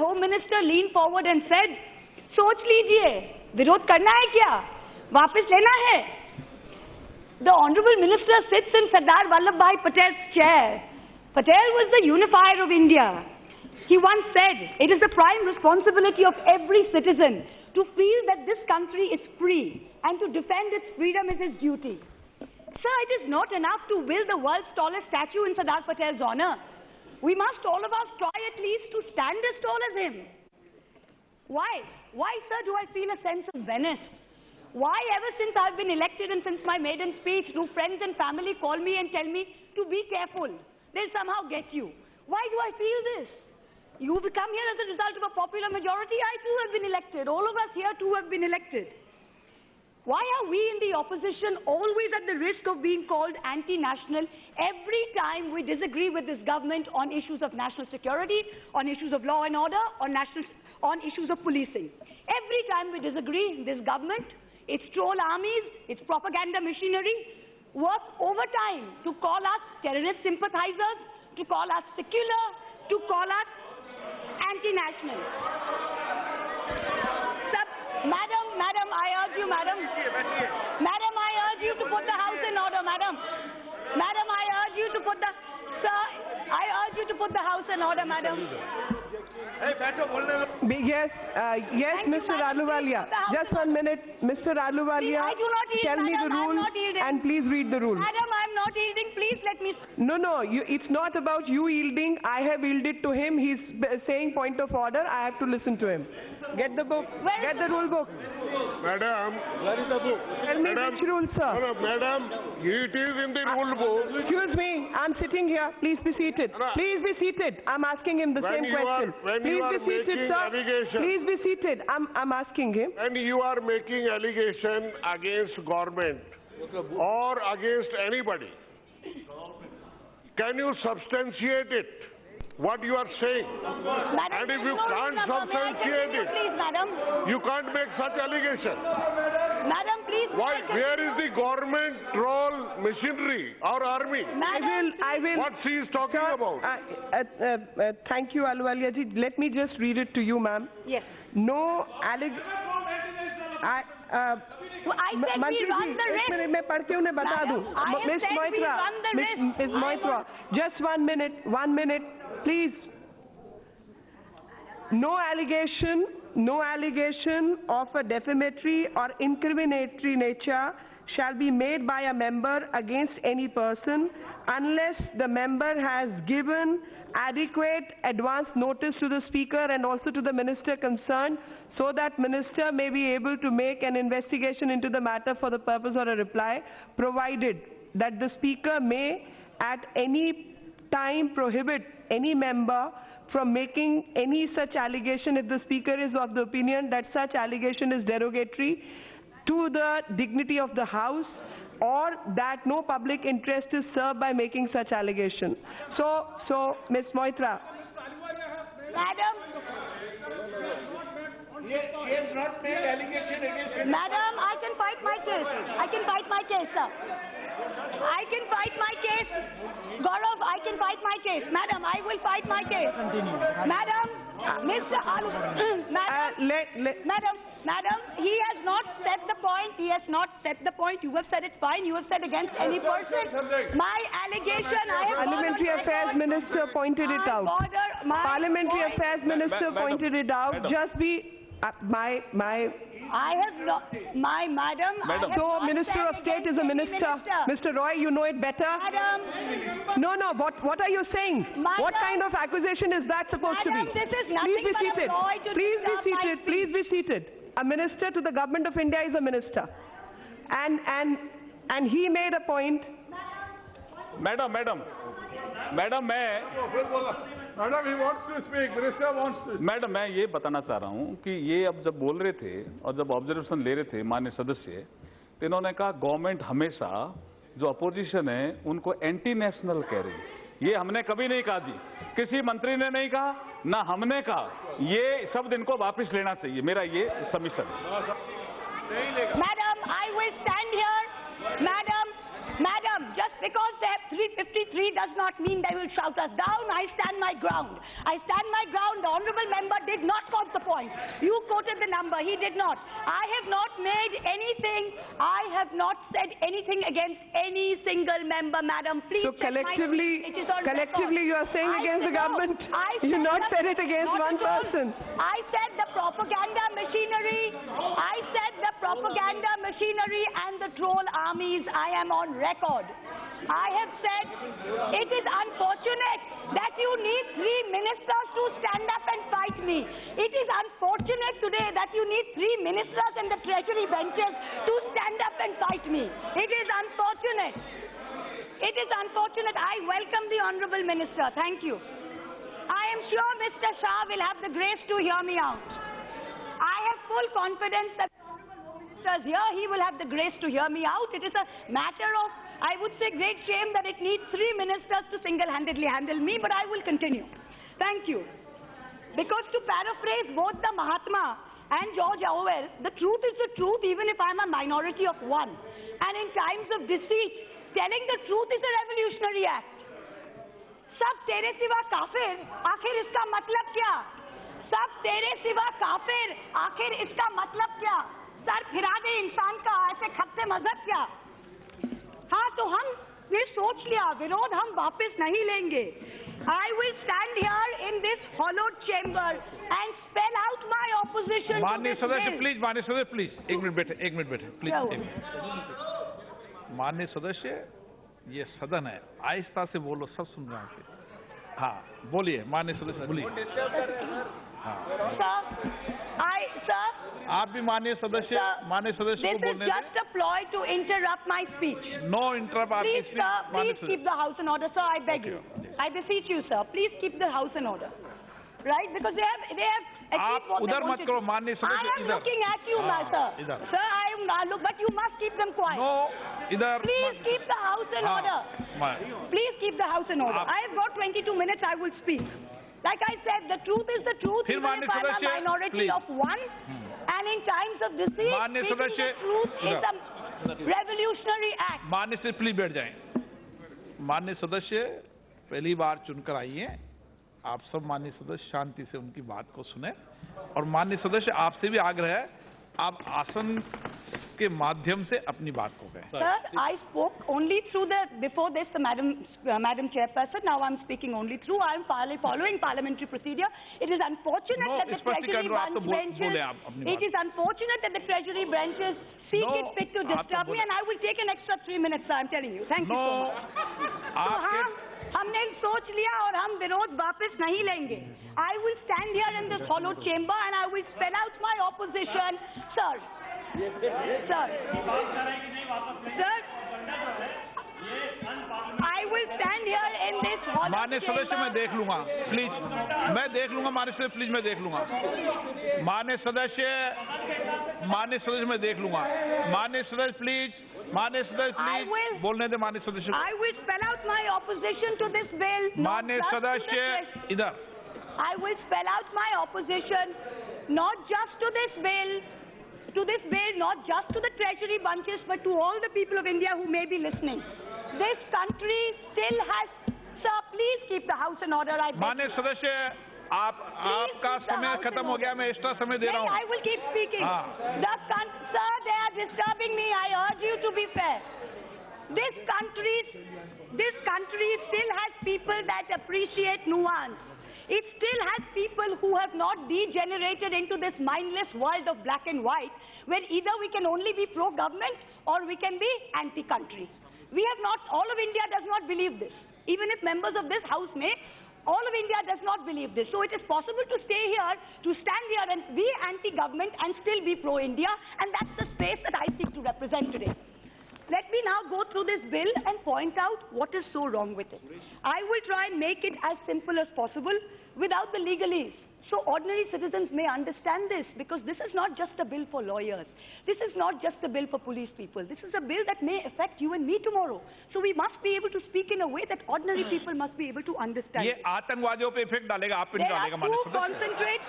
Home Minister leaned forward and said, सोच लीजिए, विरोध करना है क्या? वापस लेना है? The Honorable Minister sits in Sardar Vallabhbhai Patel's chair. Patel was the unifier of India. He once said, it is the prime responsibility of every citizen to feel that this country is free and to defend its freedom is his duty. Sir, it is not enough to build the world's tallest statue in Sardar Patel's honor. We must all of us try at least to stand as tall as him. Why? Why, sir, do I feel a sense of Venice? Why, ever since I've been elected and since my maiden speech, do friends and family call me and tell me to be careful? They'll somehow get you. Why do I feel this? You come here as a result of a popular majority. I too have been elected. All of us here too have been elected. Why are we in the opposition always at the risk of being called anti-national every time we disagree with this government on issues of national security, on issues of law and order, on issues of policing? Every time we disagree, this government, its troll armies, its propaganda machinery, work overtime to call us terrorist sympathizers, to call us secular, to call us anti-national. Madam, I urge you, madam. Madam, I urge you to put the house in order, madam. Madam, I urge you to put the... Sir, I urge you to put the house in order, madam. Yes, Mr. Ahluwalia. Just 1 minute. Mr. Ahluwalia, I do not yield, tell me madam, the rule and please read the rule. Madam, I'm not yielding. Please let me... No, it's not about you yielding. I have yielded to him. He's saying point of order. I have to listen to him. Get the book. Get the rule book. Madam, where is the book? Tell me which rule, sir. No, madam, it is in the rule book. Excuse me. I'm sitting here. Please be seated. Please be seated. I'm asking him the same question. Please be seated, sir. Please be seated. I'm asking him. And you are making allegation against government or against anybody. Can you substantiate it? What you are saying? Madam, and if you can't substantiate it, please, madam. you can't make such allegation. Madam, please. Why? Where is the government troll machinery or army? I will. What she is talking about? Thank you, Ahluwalia ji. Let me just read it to you, ma'am. Yes. No I said we run the risk. मैं पढ़ के उन्हें बता दूं. Miss Moitra, just 1 minute, 1 minute, please. No allegation of a defamatory or incriminatory nature shall be made by a member against any person unless the member has given adequate advance notice to the speaker and also to the minister concerned, so that minister may be able to make an investigation into the matter for the purpose of a reply, provided that the speaker may at any time prohibit any member from making any such allegation if the speaker is of the opinion that such allegation is derogatory to the dignity of the House, or that no public interest is served by making such allegation. So, Ms. Moitra. Madam. He has not made allegation against him. Madam, I can fight my case. I can fight my case, sir. I can fight my case. Gaurav, I can fight my case. Madam, I will fight my case. Madam, Mr. Madam, he has not set the point. He has not set the point. You have said it's fine. You have said against any person. My allegation, I have... Parliamentary Affairs Minister pointed it out. Parliamentary Affairs Minister pointed it out. Just be... I have not... My madam... So, Minister of State is a minister. Mr. Roy, you know it better. Madam... No, what are you saying? What kind of accusation is that supposed to be? This is nothing but a ploy to Please be seated. A minister to the government of India is a minister. And he made a point. Madam, Madam, he wants to speak. Minister wants to speak. Madam, मैं ये बताना चाह रहा हूँ कि ये अब जब बोल रहे थे और जब ऑब्जर्वेशन ले रहे थे माननीय सदस्य, तो इन्होंने कहा गवर्नमेंट हमेशा जो अपोजिशन है उनको एंटी नेशनल कह रही है। ये हमने कभी नहीं कहा जी, किसी मंत्री ने नहीं कहा, ना हमने कहा। ये शब्द इनको वापस लेना चाहिए, मेरा ये सबमिशन है। Madam, I will stand here. Madam, just because they have 353 does not mean they will shout us down. I stand my ground. I stand my ground. The honourable member did not quote the point. You quoted the number. He did not. I have not made anything. I have not said anything against any single member, madam. Please. So collectively, you are saying against the government. You not said it against one person. I said the propaganda machinery. I said the propaganda machinery and the troll armies. I am on record. I have said it is unfortunate that you need 3 ministers to stand up and fight me. It is unfortunate today that you need 3 ministers and the treasury benches to stand up and fight me. It is unfortunate. It is unfortunate. I welcome the honourable minister. Thank you. I am sure Mr. Shah will have the grace to hear me out. I have full confidence that here he will have the grace to hear me out. It is a matter of, I would say, great shame that it needs 3 ministers to single-handedly handle me, but I will continue. Thank you. Because to paraphrase both the Mahatma and George Orwell, the truth is the truth even if I am a minority of one. And in times of deceit, telling the truth is a revolutionary act. सब तेरे सिवा काफिर, आखिर इसका मतलब क्या? सब तेरे सिवा काफिर, आखिर इसका मतलब क्या? सर फिरा दे इंसान का, ऐसे खत से मजहब क्या? हाँ तो हम ने सोच लिया, विरोध हम वापस नहीं लेंगे. I will stand here in this hollowed chamber and spell out my opposition. माननीय सदस्य प्लीज, माननीय सदस्य प्लीज, एक मिनट बैठे प्लीज. माननीय सदस्य, ये सदन है, आहिस्ता से बोलो, सब सुन रहे हैं. हाँ बोलिए माननीय सदस्य, बोलिए. हाँ Sir, आप भी माननीय सदस्य को बोलने दें. This is just a ploy to interrupt my speech. No interrupt आपकी speech. Please keep the house in order, sir. I beg you. I beseech you, sir. Please keep the house in order. Right? Because they have आप उधर मत करो माननीय सदस्य. I am looking at you, sir. Sir, I am look, but you must keep them quiet. No, इधर. Please keep the house in order. Please keep the house in order. I have got 22 minutes. I will speak. Like I said, the truth is the truth. Even if I am a minority of one, and in times of deceit, speaking the truth is a revolutionary act. माननीय सदस्य please बैठ जाएं. माननीय सदस्य पहली बार चुनकर आई हैं. आप सब माननीय सदस्य शांति से उनकी बात को सुने. और माननीय सदस्य आपसे भी आग्रह है, आप आसन के माध्यम से अपनी बात को कहें. Sir, I spoke only through before this, the Madam Chairperson. Now I'm speaking only through. I'm following parliamentary procedure. It is unfortunate that the Treasury benches. It is unfortunate that the Treasury benches see it fit to disturb me, and I will take an extra 3 minutes, sir. I'm telling you. Thank you so much. हमने सोच लिया और हम विरोध वापस नहीं लेंगे. I will stand here in this hollow chamber and I will spell out my opposition, sir. Sir. I will stand here in this hollow chamber. माननीय सदस्य मैं देख लूंगा, प्लीज. मैं देख लूंगा माननीय सदस्य, प्लीज मैं देख लूंगा. माननीय सदस्य मैं देख लूंगा. माननीय सदस्य प्लीज. माननीय सदस्य प्लीज बोलने दे. माननीय सदस्य I will spell out my opposition to this bill. माननीय सदस्य इधर. I will spell out my opposition not just to this bill, not just to the Treasury bunches, but to all the people of India who may be listening. This country still has. Sir, please keep the house in order. माननीय सदस्य आपका समय खत्म हो गया. मैं extra समय दे रहा हूँ. I will keep speaking. Sir, they are disturbing me. I urge you to be fair. This country still has people that appreciate nuance. It still has people who have not degenerated into this mindless world of black and white, where either we can only be pro-government or we can be anti-country. We have not. All of India does not believe this. Even if members of this house may, all of India does not believe this. So it is possible to stay here, to stand here and be anti-government and still be pro-India, and that's the space that I seek to represent today. Let me now go through this bill and point out what is so wrong with it. I will try and make it as simple as possible without the legalese, so ordinary citizens may understand this, because this is not just a bill for lawyers. This is not just a bill for police people. This is a bill that may affect you and me tomorrow. So we must be able to speak in a way that ordinary people must be able to understand. ये आतंकवादियों पे effect डालेगा, आप पे नहीं डालेगा माननीय सदस्य. Concentrate.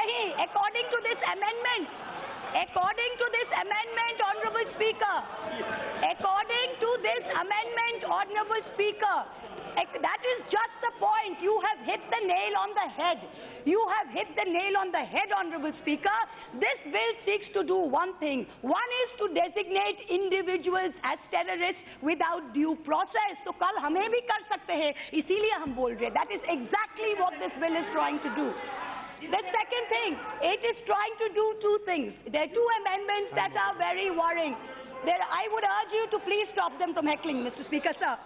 नहीं, according to this amendment, Honorable Speaker, according to this amendment, Honorable Speaker, that is just the point. You have hit the nail on the head. You have hit the nail on the head, Honorable Speaker. This bill seeks to do one thing. One is to designate individuals as terrorists without due process. So kal hame bhi kar sakte hain, isliye hum bol rahe. That is exactly what this bill is trying to do. The second thing, it is trying to do two things. There are two amendments that are very worrying. I would urge you to please stop them from heckling, Mr. Speaker, sir.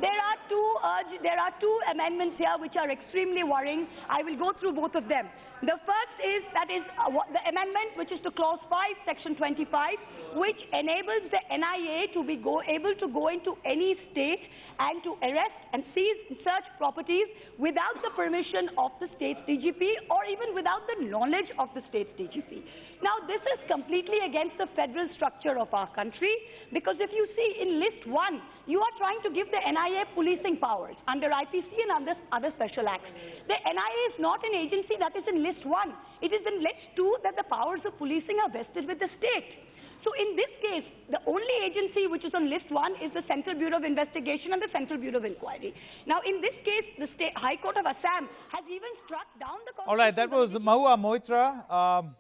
There are two amendments here which are extremely worrying. I will go through both of them. The first is the amendment which is to Clause 5, Section 25, which enables the NIA to be able to go into any state and to arrest and seize and search properties without the permission of the state's DGP or even without the knowledge of the state's DGP. Now, this is completely against the federal structure of our country, because if you see in List 1, you are trying to give the NIA policing powers under IPC and under other special acts. The NIA is not an agency that is in List 1. It is in List 2 that the powers of policing are vested with the state. So in this case, the only agency which is on List 1 is the Central Bureau of Investigation and the Central Bureau of Inquiry. Now, in this case, the High Court of Assam has even struck down the... All right, that was Mahua Moitra.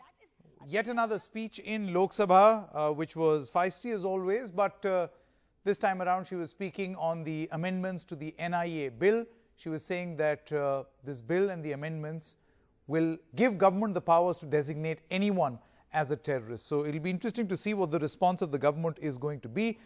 Yet another speech in Lok Sabha, which was feisty as always, but this time around she was speaking on the amendments to the NIA bill. She was saying that this bill and the amendments will give government the powers to designate anyone as a terrorist. So it'll be interesting to see what the response of the government is going to be.